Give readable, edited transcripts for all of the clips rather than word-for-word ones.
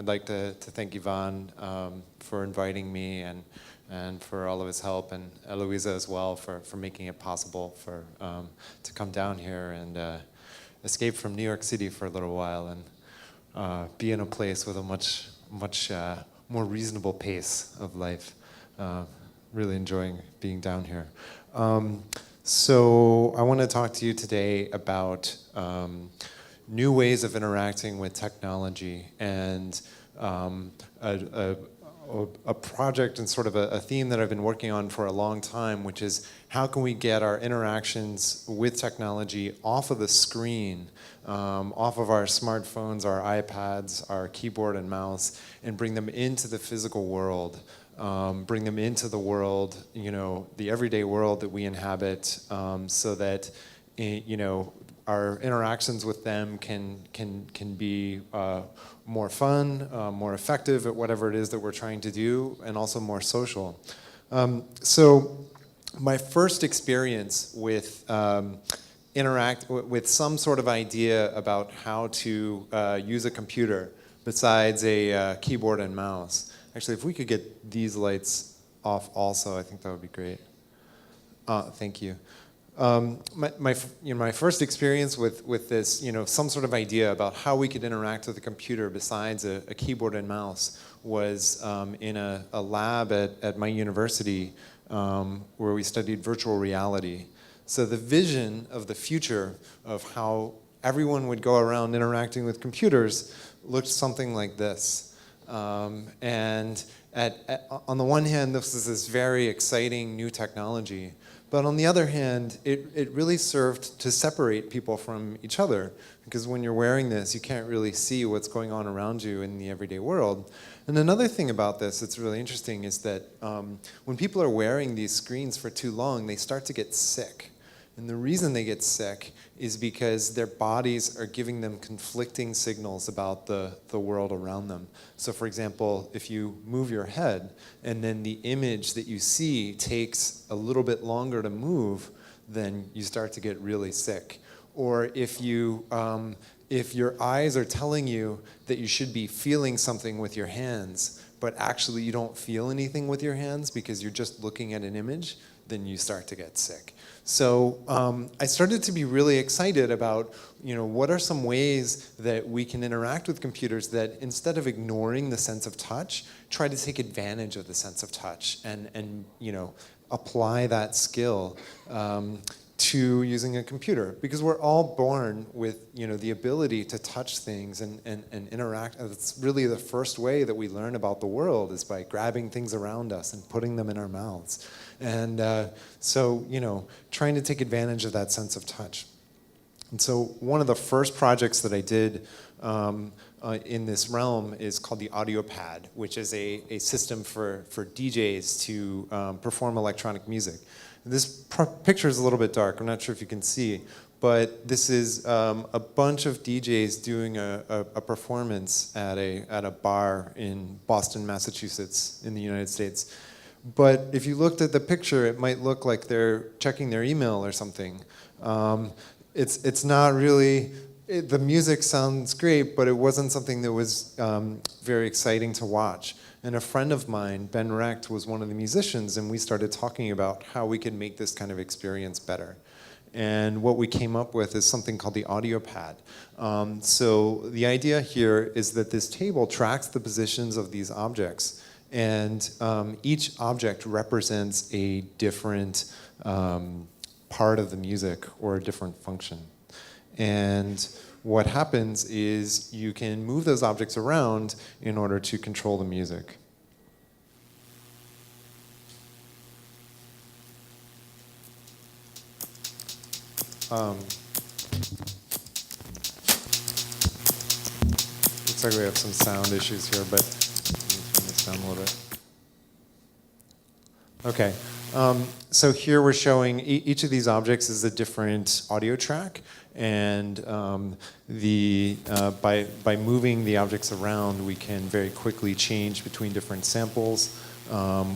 I'd like to thank Ivan for inviting me and for all of his help, and Eloisa as well for making it possible to come down here and escape from New York City for a little while and be in a place with a much more reasonable pace of life. Really enjoying being down here. So I want to talk to you today about new ways of interacting with technology, and a project and sort of a theme that I've been working on for a long time, which is how can we get our interactions with technology off of the screen, off of our smartphones, our iPads, our keyboard and mouse, and bring them into the physical world, bring them into the world, the everyday world that we inhabit, so that, our interactions with them can be more fun, more effective at whatever it is that we're trying to do, and also more social. So my first experience with interact with some sort of idea about how to use a computer besides a keyboard and mouse. Actually, if we could get these lights off also, I think that would be great. Thank you. My first experience with this, some sort of idea about how we could interact with a computer besides a keyboard and mouse was in a lab at my university where we studied virtual reality. So the vision of the future of how everyone would go around interacting with computers looked something like this. And on the one hand, this is this very exciting new technology. But on the other hand, it really served to separate people from each other, because when you're wearing this, you can't really see what's going on around you in the everyday world. And another thing about this that's really interesting is that when people are wearing these screens for too long, they start to get sick. And the reason they get sick is because their bodies are giving them conflicting signals about the world around them. So for example, if you move your head and then the image that you see takes a little bit longer to move, then you start to get really sick. Or if your eyes are telling you that you should be feeling something with your hands, but actually you don't feel anything with your hands because you're just looking at an image, then you start to get sick. So I started to be really excited about, what are some ways that we can interact with computers that instead of ignoring the sense of touch, try to take advantage of the sense of touch and apply that skill to using a computer. Because we're all born with, the ability to touch things and interact. It's really the first way that we learn about the world is by grabbing things around us and putting them in our mouths. And so, trying to take advantage of that sense of touch. And so one of the first projects that I did in this realm is called the Audio Pad, which is a system for DJs to perform electronic music. This picture is a little bit dark. I'm not sure if you can see, but this is a bunch of DJs doing a performance at a bar in Boston, Massachusetts, in the United States. But if you looked at the picture, it might look like they're checking their email or something. It's not really. The music sounds great, but it wasn't something that was very exciting to watch. And a friend of mine, Ben Recht, was one of the musicians, and we started talking about how we could make this kind of experience better. And what we came up with is something called the Audio Pad. So the idea here is that this table tracks the positions of these objects, and each object represents a different part of the music or a different function. And what happens is you can move those objects around in order to control the music. Looks like we have some sound issues here, but let me turn this down a little bit. Okay. So here we're showing each of these objects is a different audio track, and by moving the objects around, we can very quickly change between different samples.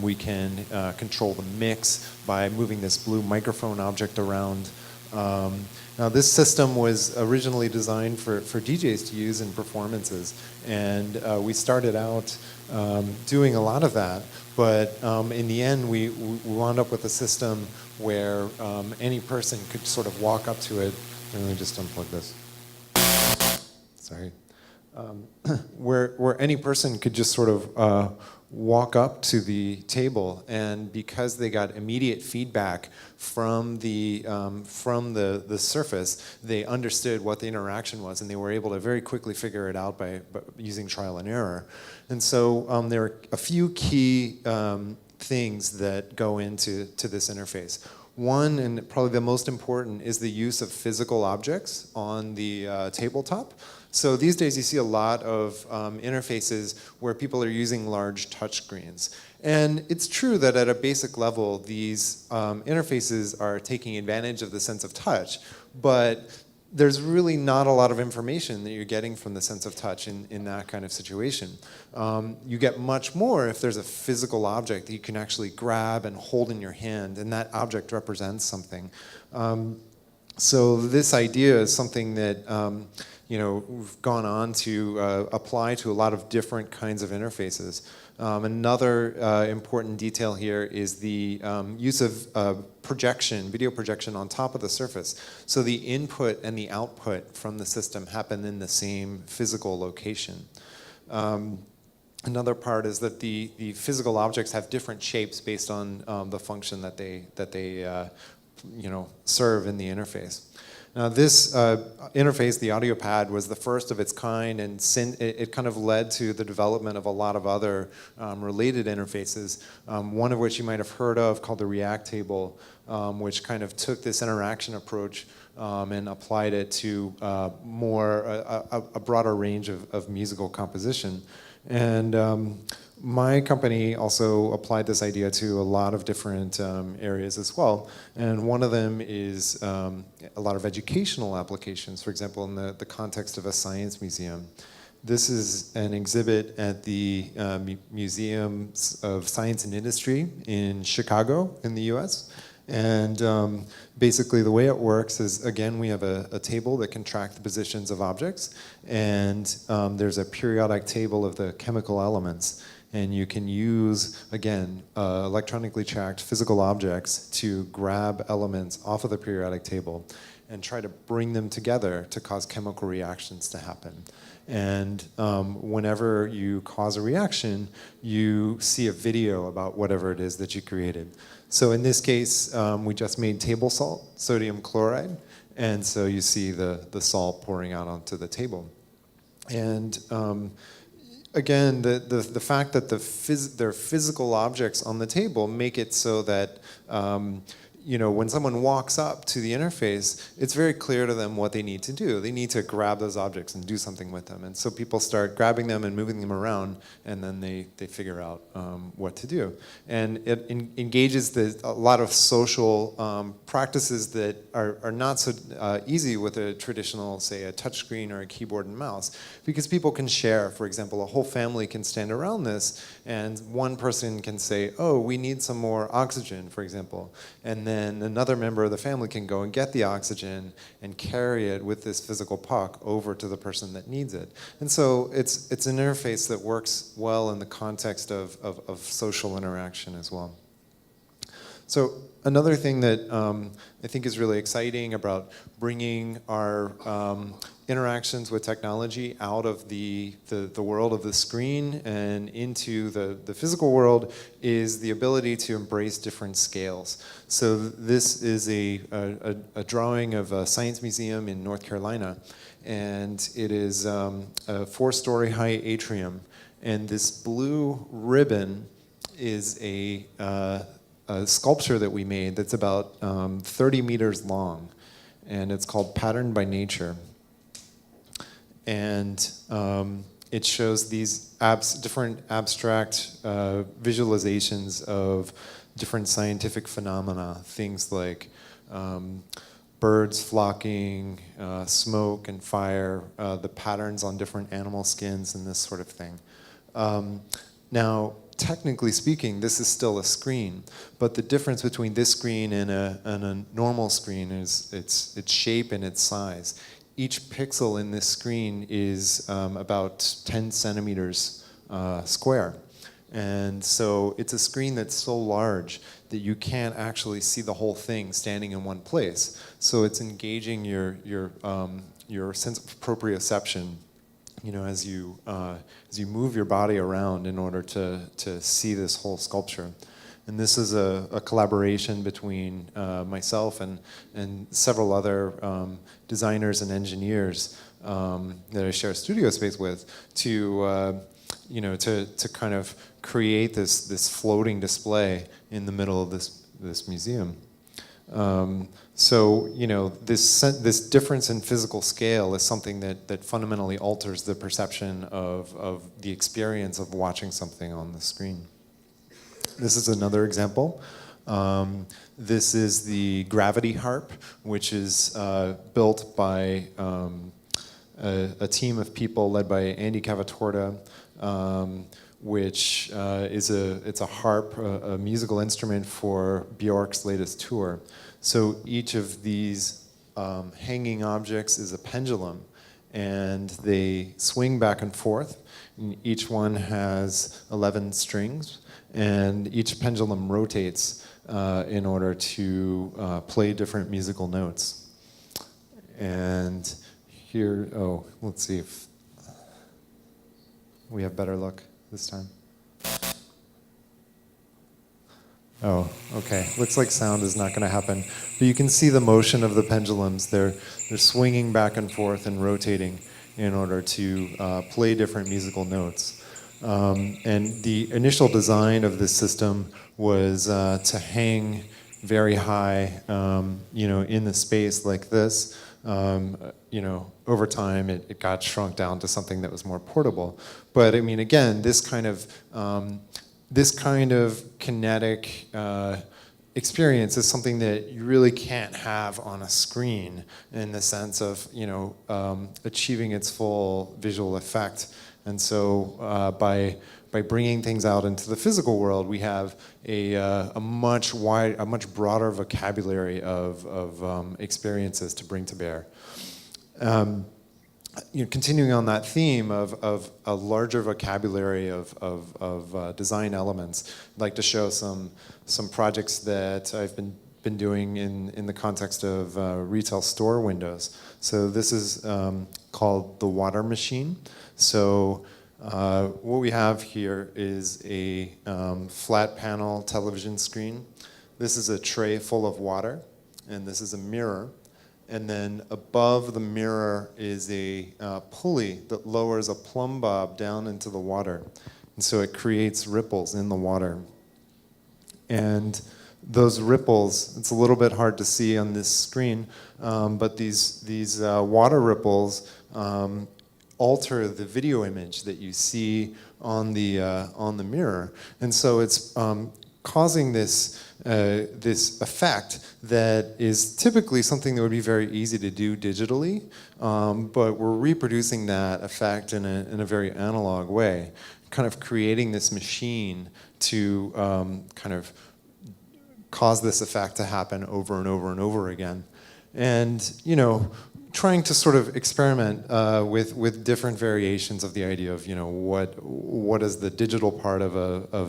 We can control the mix by moving this blue microphone object around. Now this system was originally designed for DJs to use in performances, and we started out doing a lot of that, but in the end we wound up with a system where any person could sort of walk up to it. Let me just unplug this. Sorry. Where any person could just sort of walk up to the table, and because they got immediate feedback from the surface, they understood what the interaction was, and they were able to very quickly figure it out by using trial and error. And so there are a few key things that go into this interface. One, and probably the most important, is the use of physical objects on the tabletop. So these days you see a lot of interfaces where people are using large touchscreens. And it's true that at a basic level, these interfaces are taking advantage of the sense of touch, but there's really not a lot of information that you're getting from the sense of touch in that kind of situation. You get much more if there's a physical object that you can actually grab and hold in your hand, and that object represents something. So this idea is something that we've gone on to apply to a lot of different kinds of interfaces. Another important detail here is the use of projection, video projection on top of the surface. So the input and the output from the system happen in the same physical location. Another part is that the physical objects have different shapes based on the function that they serve in the interface. Now this interface, the audio pad, was the first of its kind, and it kind of led to the development of a lot of other related interfaces, one of which you might have heard of called the React table, which kind of took this interaction approach and applied it to a broader range of musical composition. And my company also applied this idea to a lot of different areas as well. And one of them is a lot of educational applications, for example, in the context of a science museum. This is an exhibit at the Museum of Science and Industry in Chicago in the US. And basically the way it works is, again, we have a table that can track the positions of objects, and there's a periodic table of the chemical elements. And you can use, again, electronically tracked physical objects to grab elements off of the periodic table and try to bring them together to cause chemical reactions to happen. And whenever you cause a reaction, you see a video about whatever it is that you created. So in this case, we just made table salt, sodium chloride, and so you see the salt pouring out onto the table. And again, the fact that there are physical objects on the table make it so that when someone walks up to the interface, it's very clear to them what they need to do. They need to grab those objects and do something with them. And so people start grabbing them and moving them around, and then they figure out what to do. And it engages a lot of social practices that are not so easy with a traditional, say, a touchscreen or a keyboard and mouse, because people can share. For example, a whole family can stand around this, and one person can say, oh, we need some more oxygen, for example. And then another member of the family can go and get the oxygen and carry it with this physical puck over to the person that needs it. And so it's an interface that works well in the context of social interaction as well. So another thing that I think is really exciting about bringing our interactions with technology out of the world of the screen and into the physical world is the ability to embrace different scales. So this is a drawing of a science museum in North Carolina, and it is a 4-story high atrium, and this blue ribbon is a sculpture that we made that's about 30 meters long, and it's called Pattern by Nature. And it shows these different abstract visualizations of different scientific phenomena, things like birds flocking, smoke and fire, the patterns on different animal skins, and this sort of thing. Now, technically speaking, this is still a screen, but the difference between this screen and a normal screen is its shape and its size. Each pixel in this screen is about 10 centimeters square. And so it's a screen that's so large that you can't actually see the whole thing standing in one place. So it's engaging your sense of proprioception, as you move your body around in order to see this whole sculpture. And this is a collaboration between myself and several other designers and engineers that I share a studio space with to kind of create this floating display in the middle of this museum. So this difference in physical scale is something that fundamentally alters the perception of the experience of watching something on the screen. This is another example. This is the gravity harp, which is built by a team of people led by Andy Cavatorta, which it's a harp, a musical instrument for Bjork's latest tour. So each of these hanging objects is a pendulum, and they swing back and forth. And each one has 11 strings, and each pendulum rotates in order to play different musical notes. And here, let's see if we have better luck this time. Oh, okay. Looks like sound is not going to happen. But you can see the motion of the pendulums. They're swinging back and forth and rotating in order to play different musical notes. And the initial design of this system was to hang very high, in the space like this. Over time, it got shrunk down to something that was more portable. But I mean, again, this kind of kinetic experience is something that you really can't have on a screen in the sense of achieving its full visual effect. And so by bringing things out into the physical world, we have a much broader vocabulary of experiences to bring to bear. Continuing on that theme of a larger vocabulary of design elements, I'd like to show some projects that I've been doing in the context of retail store windows. So this is called the water machine. So what we have here is a flat panel television screen. This is a tray full of water, and this is a mirror. And then above the mirror is a pulley that lowers a plumb bob down into the water. And so it creates ripples in the water. And those ripples, it's a little bit hard to see on this screen, but these water ripples alter the video image that you see on the mirror. And so it's causing this effect that is typically something that would be very easy to do digitally, but we're reproducing that effect in a very analog way, kind of creating this machine to kind of cause this effect to happen over and over and over again. And, trying to sort of experiment with different variations of the idea of what is the digital part of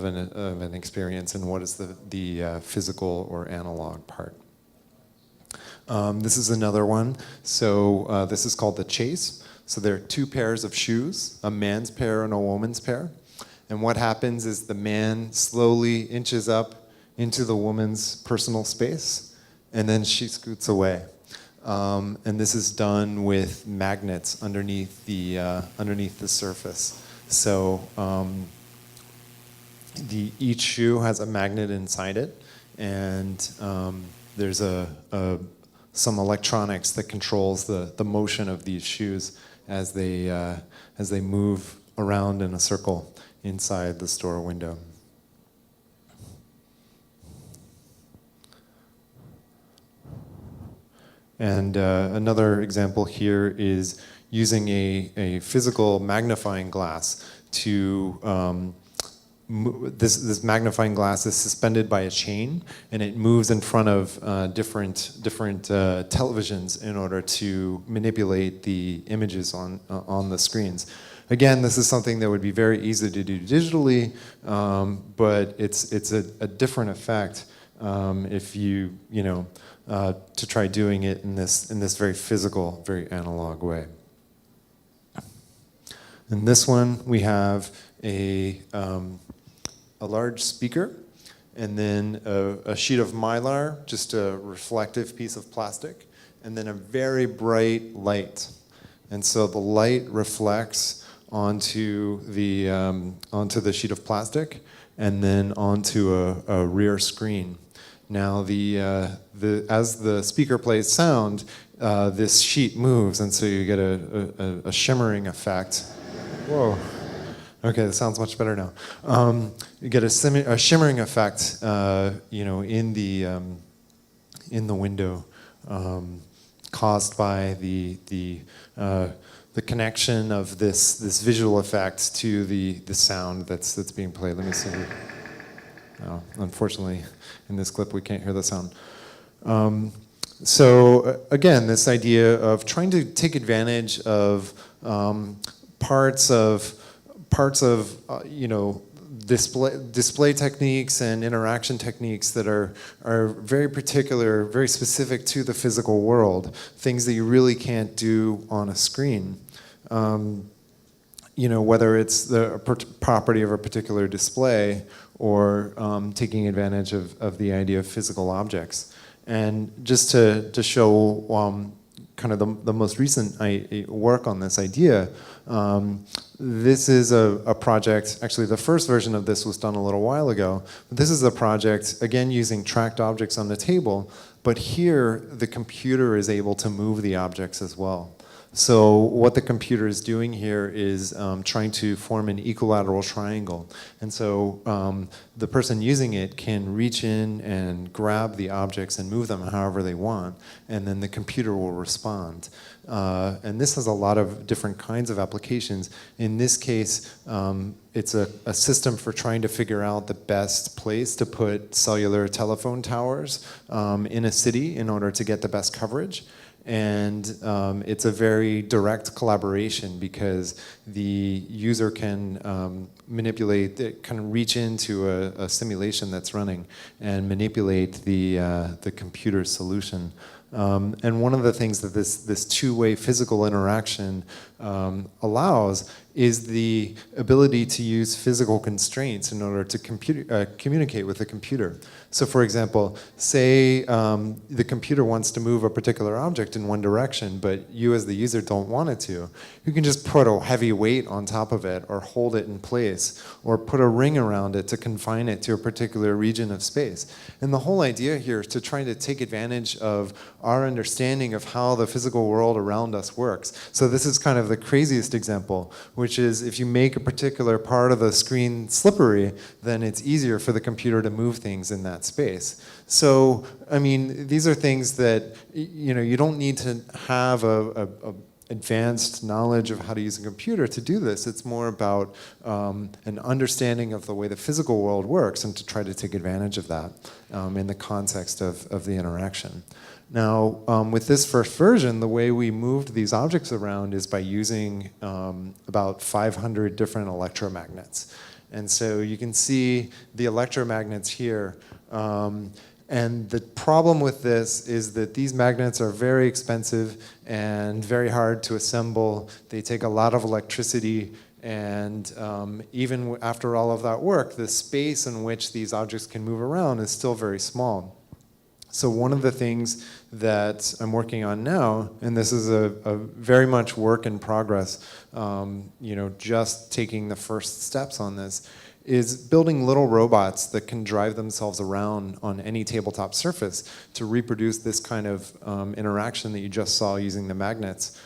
an experience and what is the physical or analog part. This is another one. So this is called the chase. So there are two pairs of shoes, a man's pair and a woman's pair. And what happens is the man slowly inches up into the woman's personal space, and then she scoots away. And this is done with magnets underneath the surface. So each shoe has a magnet inside it, and there's some electronics that controls the motion of these shoes as they move around in a circle inside the store window. And another example here is using a physical magnifying glass to this magnifying glass is suspended by a chain, and it moves in front of different televisions in order to manipulate the images on the screens. Again, this is something that would be very easy to do digitally, but it's a different effect if you know to try doing it in this very physical, very analog way. In this one, we have a large speaker, and then a sheet of mylar, just a reflective piece of plastic, and then a very bright light. And so the light reflects onto the sheet of plastic, and then onto a rear screen. Now, as the speaker plays sound, this sheet moves, and so you get a shimmering effect. Whoa. Okay, that sounds much better now. You get a shimmering effect, you know, in the window, caused by the connection of this visual effect to the sound that's being played. Let me see. Oh, unfortunately, in this clip we can't hear the sound. So again, this idea of trying to take advantage of parts of you know, display techniques and interaction techniques that are very particular, very specific to the physical world, things that you really can't do on a screen. You know, whether it's the property of a particular display or taking advantage of the idea of physical objects. And just to show kind of the most recent work on this idea, this is a project, actually the first version of this was done a little while ago, but this is a project, again, using tracked objects on the table, but here the computer is able to move the objects as well. So what the computer is doing here is trying to form an equilateral triangle. And so the person using it can reach in and grab the objects and move them however they want, and then the computer will respond. And this has a lot of different kinds of applications. In this case, it's a system for trying to figure out the best place to put cellular telephone towers in a city in order to get the best coverage. And it's a very direct collaboration because the user can manipulate, kind of reach into a simulation that's running and manipulate the computer solution. And one of the things that this two-way physical interaction allows is the ability to use physical constraints in order to communicate with the computer. So for example, say the computer wants to move a particular object in one direction, but you as the user don't want it to. You can just put a heavy weight on top of it, or hold it in place, or put a ring around it to confine it to a particular region of space. And the whole idea here is to try to take advantage of our understanding of how the physical world around us works. So this is kind of the craziest example, which is if you make a particular part of the screen slippery, then it's easier for the computer to move things in that space. So, I mean, these are things that, you know, you don't need to have a advanced knowledge of how to use a computer to do this. It's more about an understanding of the way the physical world works and to try to take advantage of that in the context of the interaction. Now, with this first version, the way we moved these objects around is by using about 500 different electromagnets. And so you can see the electromagnets here. And the problem with this is that these magnets are very expensive and very hard to assemble. They take a lot of electricity, and even after all of that work, the space in which these objects can move around is still very small. So one of the things that I'm working on now, and this is a very much work in progress, you know, just taking the first steps on this, is building little robots that can drive themselves around on any tabletop surface to reproduce this kind of interaction that you just saw using the magnets,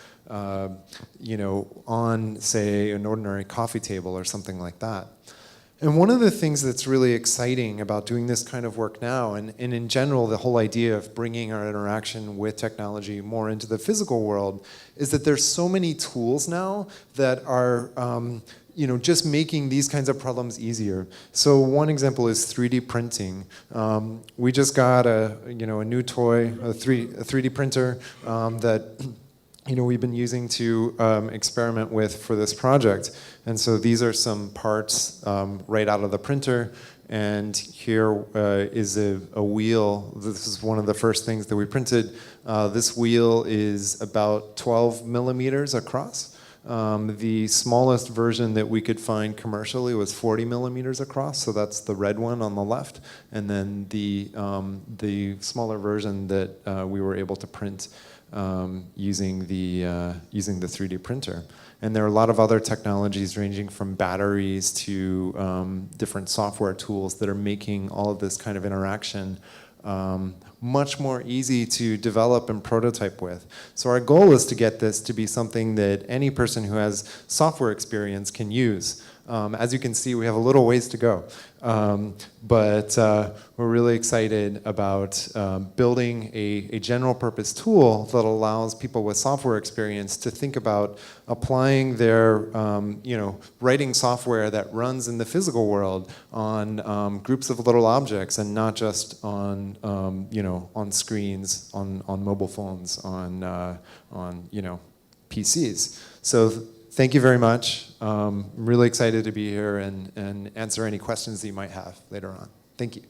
you know, on, say, an ordinary coffee table or something like that. And one of the things that's really exciting about doing this kind of work now, and in general, the whole idea of bringing our interaction with technology more into the physical world, is that there's so many tools now that are just making these kinds of problems easier. So one example is 3D printing. We just got a new toy, a 3D printer that we've been using to experiment with for this project. And so these are some parts right out of the printer. And here is a wheel. This is one of the first things that we printed. This wheel is about 12 millimeters across. The smallest version that we could find commercially was 40 millimeters across, so that's the red one on the left. And then the smaller version that we were able to print using the 3D printer. And there are a lot of other technologies ranging from batteries to different software tools that are making all of this kind of interaction much more easy to develop and prototype with. So our goal is to get this to be something that any person who has software experience can use. As you can see, we have a little ways to go. But we're really excited about building a general purpose tool that allows people with software experience to think about applying their writing software that runs in the physical world on groups of little objects, and not just on on screens, on mobile phones, on PCs. So thank you very much. I'm really excited to be here and answer any questions that you might have later on. Thank you.